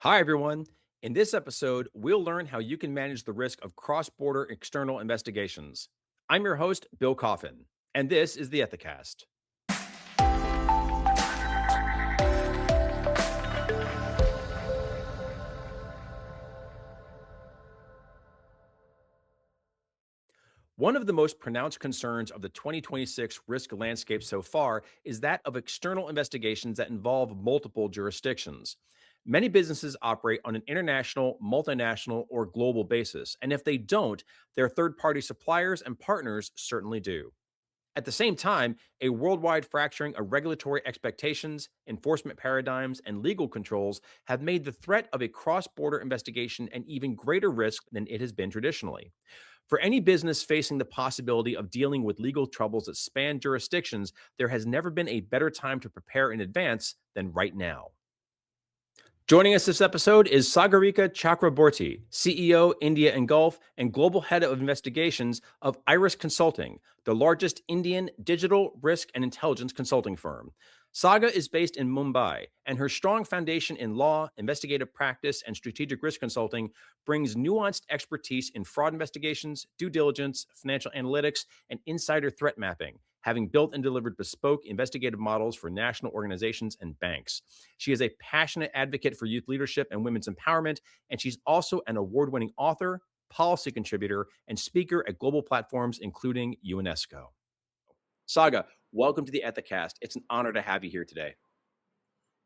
Hi, everyone. In this episode, we'll learn how you can manage the risk of cross border external investigations. I'm your host, Bill Coffin, and this is the Ethicast. One of the most pronounced concerns of the 2026 risk landscape so far is that of external investigations that involve multiple jurisdictions. Many businesses operate on an international, multinational, or global basis, and if they don't, their third party suppliers and partners certainly do. At the same time, a worldwide fracturing of regulatory expectations, enforcement paradigms, and legal controls have made the threat of a cross border investigation an even greater risk than it has been traditionally. For any business facing the possibility of dealing with legal troubles that span jurisdictions, there has never been a better time to prepare in advance than right now. Joining us this episode is Sagarika Chakraborty, CEO, India and Gulf, and Global Head of Investigations of Iris Consulting, the largest Indian digital risk and intelligence consulting firm. Saga is based in Mumbai, and her strong foundation in law, investigative practice, and strategic risk consulting brings nuanced expertise in fraud investigations, due diligence, financial analytics, and insider threat mapping, having built and delivered bespoke investigative models for national organizations and banks. She is a passionate advocate for youth leadership and women's empowerment, and she's also an award winning author, policy contributor, and speaker at global platforms, including UNESCO. Saga, welcome to the Ethicast. It's an honor to have you here today.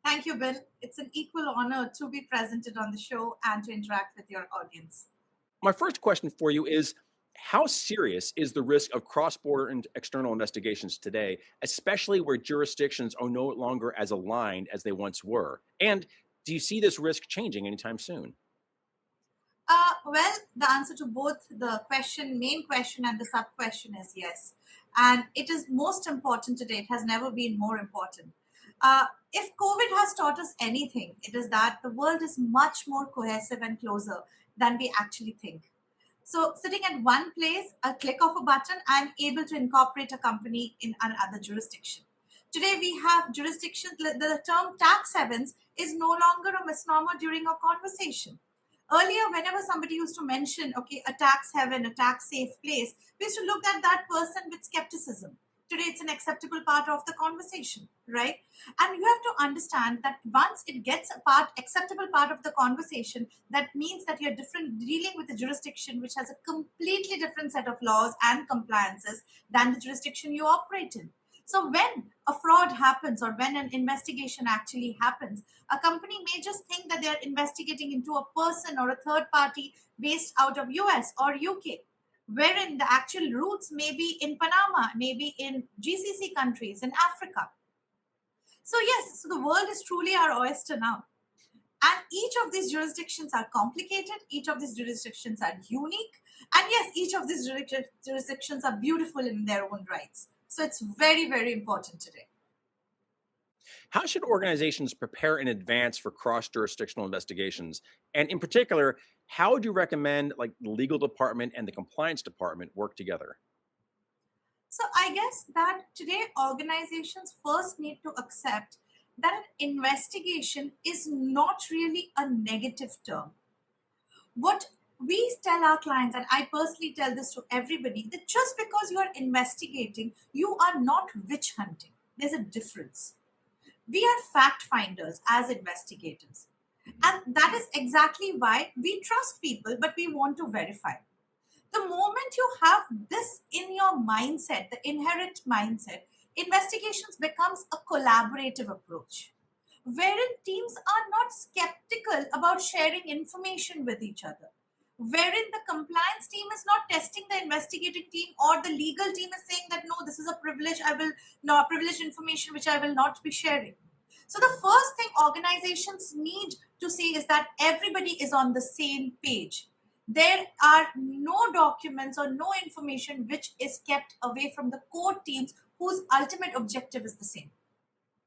Thank you, Bill. It's an equal honor to be presented on the show and to interact with your audience. My first question for you is how serious is the risk of cross border and external investigations today, especially where jurisdictions are no longer as aligned as they once were? And do you see this risk changing anytime soon? Well, the answer to both the main question, and the sub question is yes. And it is most important today. It has never been more important. If COVID has taught us anything, it is that the world is much more cohesive and closer than we actually think. So, sitting at one place, a click of a button, I'm able to incorporate a company in another jurisdiction. Today, we have jurisdictions, the term tax havens is no longer a misnomer during our conversation. Earlier, whenever somebody used to mention, okay, a tax haven, a tax safe place, we used to look at that person with skepticism. Today, it's an acceptable part of the conversation, right? And you have to understand that once it gets acceptable part of the conversation, that means that you're dealing with a jurisdiction which has a completely different set of laws and compliances than the jurisdiction you operate in. So when a fraud happens or when an investigation actually happens, a company may just think that they're investigating into a person or a third party based out of US or UK, wherein the actual roots may be in Panama, maybe in GCC countries in Africa. So yes, so the world is truly our oyster now. And each of these jurisdictions are complicated, each of these jurisdictions are unique, and yes, each of these jurisdictions are beautiful in their own rights. So it's very, very important today. How should organizations prepare in advance for cross jurisdictional investigations? And in particular, how would you recommend the legal department and the compliance department work together? So I guess that today organizations first need to accept that an investigation is not really a negative term. What we tell our clients, and I personally tell this to everybody, that just because you are investigating, you are not witch hunting. There's a difference. We are fact finders as investigators. And that is exactly why we trust people, but we want to verify. The moment you have this in your mindset, the inherent mindset, investigations becomes a collaborative approach wherein teams are not skeptical about sharing information with each other, wherein the compliance team is not testing the investigating team, or the legal team is saying that no, this is a privilege, I will not privileged information which I will not be sharing. So the first thing organizations need to see is that everybody is on the same page. There are no documents or no information which is kept away from the core teams whose ultimate objective is the same.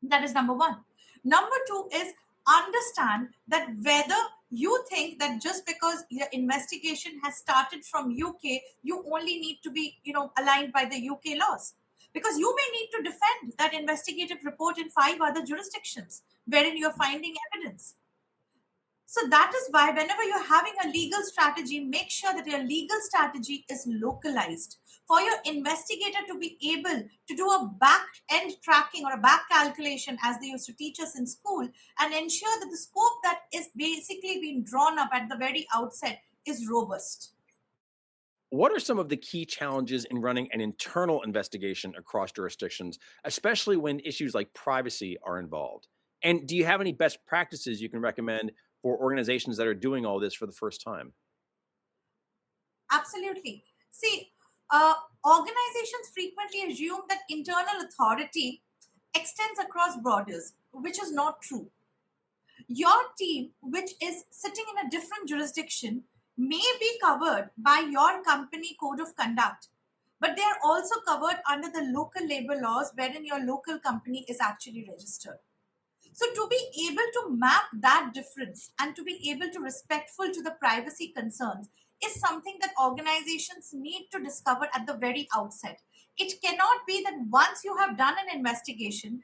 That is number one. Number two is understand that whether you think that just because your investigation has started from UK, you only need to be, aligned by the UK laws. Because you may need to defend that investigative report in 5 other jurisdictions wherein you're finding evidence. So that is why whenever you're having a legal strategy, make sure that your legal strategy is localized for your investigator to be able to do a back end tracking or a back calculation as they used to teach us in school, and ensure that the scope that is basically being drawn up at the very outset is robust. What are some of the key challenges in running an internal investigation across jurisdictions, especially when issues like privacy are involved? And do you have any best practices you can recommend for organizations that are doing all this for the first time? Absolutely. See, organizations frequently assume that internal authority extends across borders, which is not true. Your team, which is sitting in a different jurisdiction, may be covered by your company code of conduct, but they are also covered under the local labor laws wherein your local company is actually registered. So to be able to map that difference and to be able to respectful to the privacy concerns is something that organizations need to discover at the very outset. It cannot be that once you have done an investigation,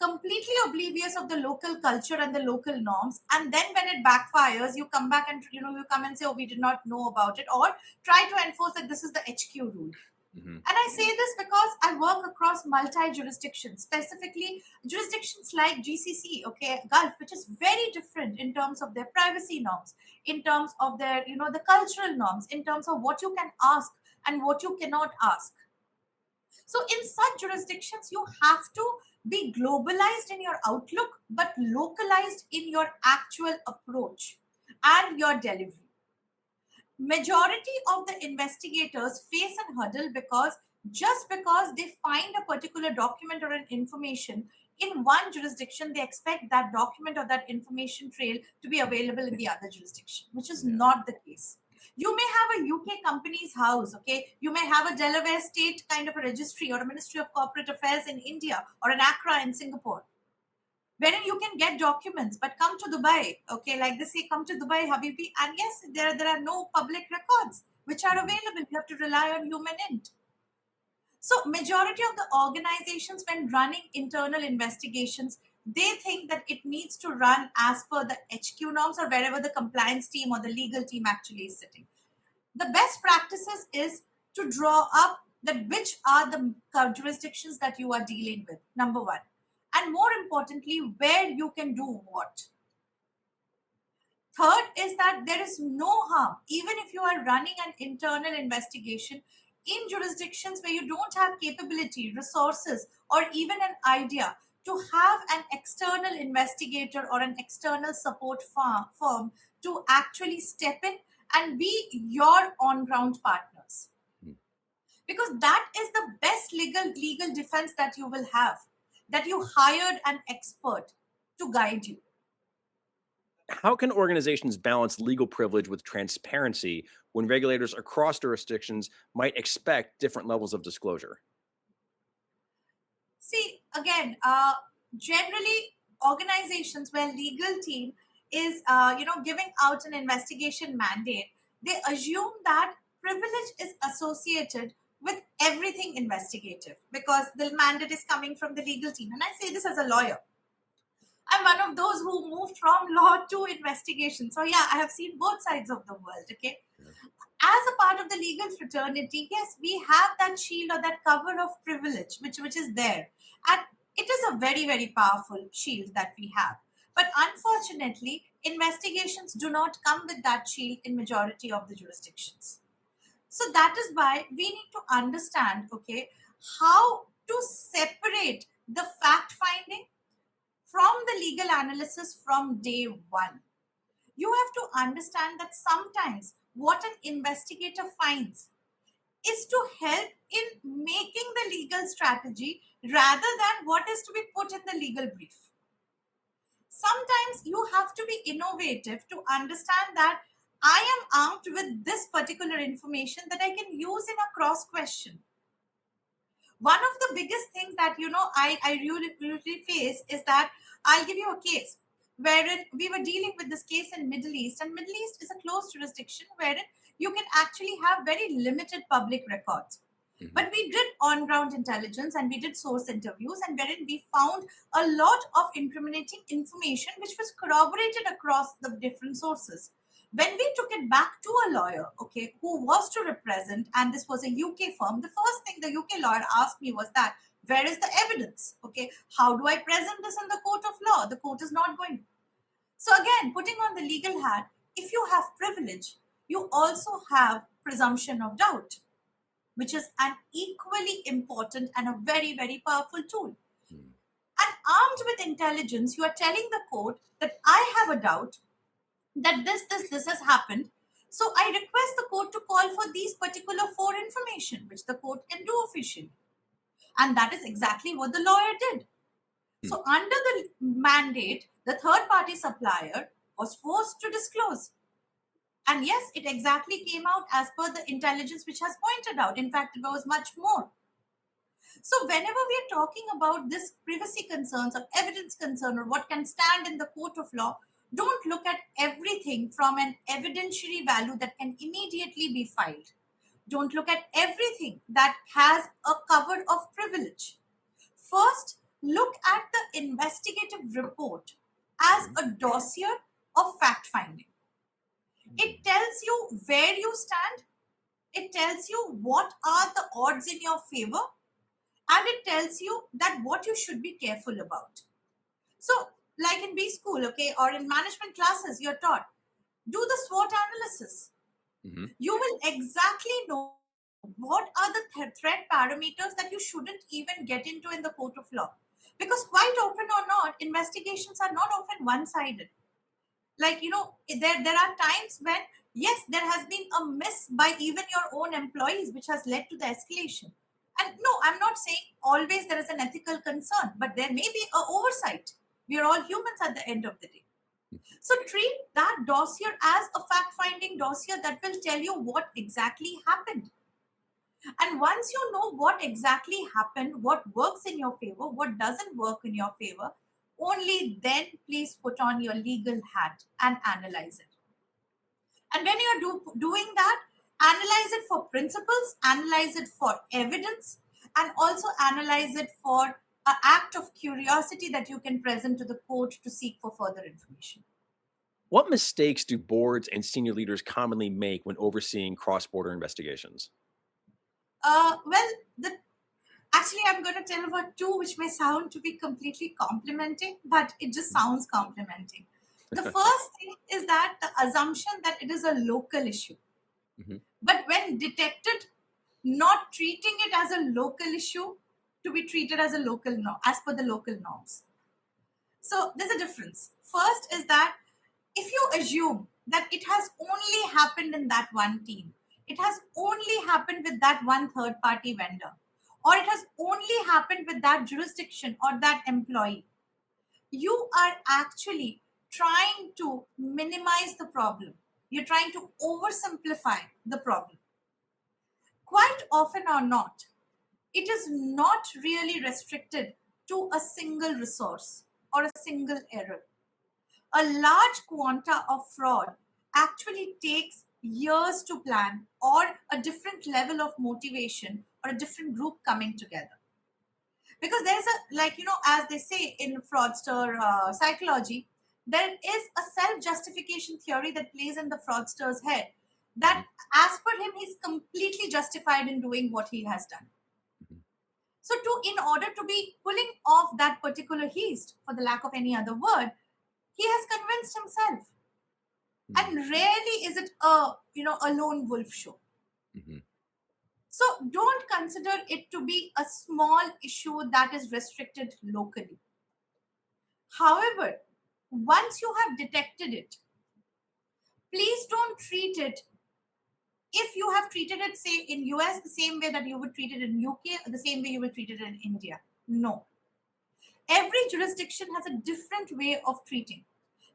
completely oblivious of the local culture and the local norms, and then when it backfires, you come back and you come and say, oh, we did not know about it, or try to enforce that this is the HQ rule. Mhm. And I say this because I work across multi jurisdictions, specifically jurisdictions like GCC, okay, Gulf, which is very different in terms of their privacy norms, in terms of their, the cultural norms, in terms of what you can ask and what you cannot ask. So in such jurisdictions, you have to be globalized in your outlook, but localized in your actual approach and your delivery. Majority of the investigators face an hurdle because just because they find a particular document or an information in one jurisdiction, they expect that document or that information trail to be available in the other jurisdiction, which is Yeah. not the case. You may have a UK company's house, okay? You may have a Delaware state kind of a registry or a Ministry of Corporate Affairs in India or an Accra in Singapore, wherein you can get documents, but come to Dubai, okay, like they say, come to Dubai, Habibi, and yes, there are no public records which are Mhm. available. You have to rely on human int. So majority of the organizations, when running internal investigations, they think that it needs to run as per the HQ norms or wherever the compliance team or the legal team actually is sitting. The best practices is to draw up that which are the jurisdictions that you are dealing with, number one, and more importantly, where you can do what. Third is that there is no harm, even if you are running an internal investigation in jurisdictions where you don't have capability, resources, or even an idea, to have an external investigator or an external support firm to actually step in and be your on ground partners. Mm. Because that is the best legal defense that you will have, that you hired an expert to guide you. How can organizations balance legal privilege with transparency when regulators across jurisdictions might expect different levels of disclosure? See, again, generally organizations where legal team is, giving out an investigation mandate, they assume that privilege is associated with everything investigative because the mandate is coming from the legal team. And I say this as a lawyer. I'm one of those who moved from law to investigation. So yeah, I have seen both sides of the world. Okay, as a part of the legal fraternity, yes, we have that shield or that cover of privilege, which is there, and it is a very very powerful shield that we have. But unfortunately, investigations do not come with that shield in majority of the jurisdictions. So that is why we need to understand, okay, how to separate the fact finding from the legal analysis from day one. You have to understand that sometimes what an investigator finds is to help in making the legal strategy rather than what is to be put in the legal brief. Sometimes you have to be innovative to understand that I am armed with this particular information that I can use in a cross question. One of the biggest things that I really face is that I'll give you a case wherein we were dealing with this case in Middle East, and Middle East is a closed jurisdiction wherein you can actually have very limited public records. Hmm. But we did on ground intelligence and we did source interviews, and wherein we found a lot of incriminating information which was corroborated across the different sources. When we took it back to a lawyer, okay, who was to represent, and this was a UK firm, the first thing the UK lawyer asked me was that, where is the evidence? Okay, how do I present this in the court of law? The court is not going to. So again, putting on the legal hat, if you have privilege, you also have presumption of doubt, which is an equally important and a very, very powerful tool. Hmm. And armed with intelligence, you are telling the court that I have a doubt that this has happened. So I request the court to call for these particular four information, which the court can do officially. And that is exactly what the lawyer did. Hmm. So under the mandate, the third party supplier was forced to disclose. And yes, it exactly came out as per the intelligence which has pointed out. In fact, it was much more. So whenever we are talking about this privacy concerns or evidence concern or what can stand in the court of law, don't look at everything from an evidentiary value that can immediately be filed. Don't look at everything that has a cover of privilege. First, look at the investigative report as Hmm. a dossier of fact finding. It tells you where you stand, it tells you what are the odds in your favor, and it tells you that what you should be careful about. So, like in B school, okay, or in management classes, you're taught do the SWOT analysis. Hmm. You will exactly know what are the threat parameters that you shouldn't even get into in the court of law. Because, quite often or not, investigations are not often one sided. Like, there are times when, yes, there has been a miss by even your own employees, which has led to the escalation. And no, I'm not saying always there is an ethical concern, but there may be a oversight. We are all humans at the end of the day. So treat that dossier as a fact finding dossier that will tell you what exactly happened. And once you know what exactly happened, what works in your favor, what doesn't work in your favor, only then please put on your legal hat and analyze it. And when you're doing that, analyze it for principles, analyze it for evidence, and also analyze it for an act of curiosity that you can present to the court to seek for further information. What mistakes do boards and senior leaders commonly make when overseeing cross border investigations? Well, actually, I'm going to tell about two which may sound to be completely complimenting, but it just sounds complimenting. The first thing is that the assumption that it is a local issue. Hmm. But when detected, not treating it as a local issue to be treated as a local norm, as per the local norms. So there's a difference. First is that if you assume that it has only happened in that one team, it has only happened with that one third party vendor, or it has only happened with that jurisdiction or that employee, you are actually trying to minimize the problem. You're trying to oversimplify the problem. Quite often or not, it is not really restricted to a single resource or a single error. A large quanta of fraud actually takes years to plan, or a different level of motivation, or a different group coming together. Because there's a, like, as they say in fraudster psychology, there is a self justification theory that plays in the fraudster's head, Hmm. that as per him, he's completely justified in doing what he has done. So, in order to be pulling off that particular heist, for the lack of any other word, he has convinced himself. Hmm. And rarely is it a lone wolf show. Hmm. So don't consider it to be a small issue that is restricted locally. However, once you have detected it, please don't treat it, if you have treated it, say in US, the same way that you would treat it in UK, the same way you will treat it in India. No, every jurisdiction has a different way of treating.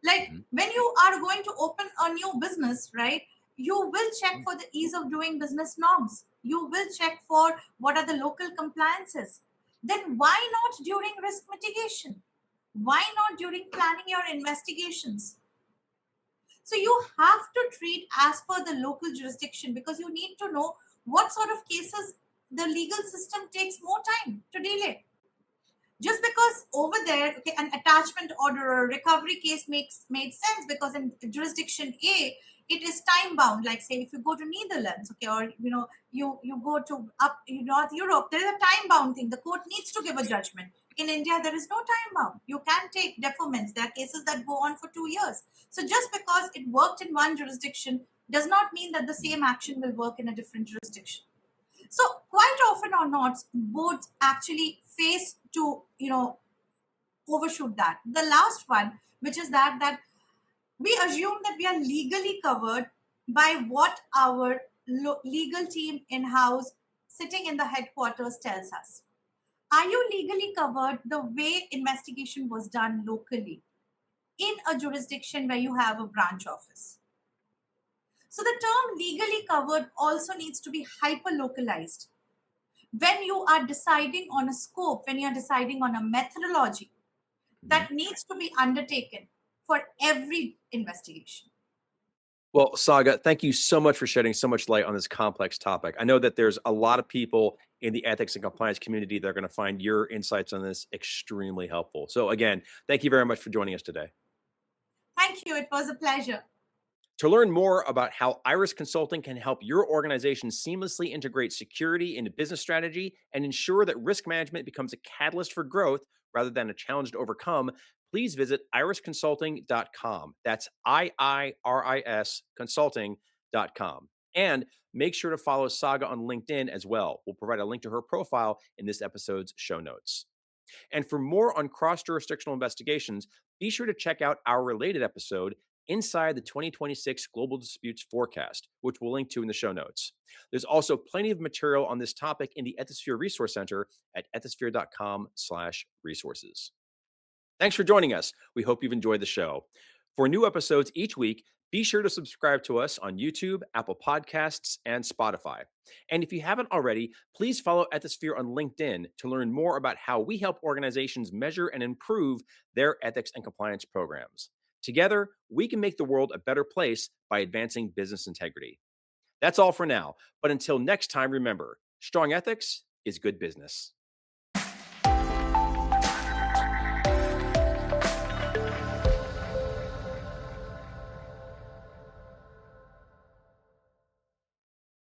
Like Hmm. when you are going to open a new business, right, you will check for the ease of doing business norms, you will check for what are the local compliances. Then why not during risk mitigation? Why not during planning your investigations? So you have to treat as per the local jurisdiction, because you need to know what sort of cases the legal system takes more time to deal it. Just because over there, okay, an attachment order or a recovery case makes made sense because in jurisdiction A, it is time bound. Like say, if you go to Netherlands, okay, or you go to up North Europe, there is a time bound thing. The court needs to give a judgment. In India, there is no time bound. You can take deferments. There are cases that go on for 2 years. So just because it worked in one jurisdiction does not mean that the same action will work in a different jurisdiction. So quite often or not, boards actually face to overshoot that. The last one, which is that we assume that we are legally covered by what our legal team in house sitting in the headquarters tells us. Are you legally covered the way investigation was done locally in a jurisdiction where you have a branch office? So the term legally covered also needs to be hyper localized when you are deciding on a scope, when you are deciding on a methodology that needs to be undertaken for every investigation. Well, Saga, thank you so much for shedding so much light on this complex topic. I know that there's a lot of people in the ethics and compliance community that are going to find your insights on this extremely helpful. So, again, thank you very much for joining us today. Thank you. It was a pleasure. To learn more about how Iris Consulting can help your organization seamlessly integrate security into business strategy and ensure that risk management becomes a catalyst for growth rather than a challenge to overcome, please visit irisconsulting.com. That's IIRIS consulting.com. And make sure to follow Saga on LinkedIn as well. We'll provide a link to her profile in this episode's show notes. And for more on cross jurisdictional investigations, be sure to check out our related episode, Inside the 2026 Global Disputes Forecast, which we'll link to in the show notes. There's also plenty of material on this topic in the Ethisphere Resource Center at ethisphere.com/resources. Thanks for joining us. We hope you've enjoyed the show. For new episodes each week, be sure to subscribe to us on YouTube, Apple Podcasts, and Spotify. And if you haven't already, please follow Ethisphere on LinkedIn to learn more about how we help organizations measure and improve their ethics and compliance programs. Together, we can make the world a better place by advancing business integrity. That's all for now. But until next time, remember, strong ethics is good business.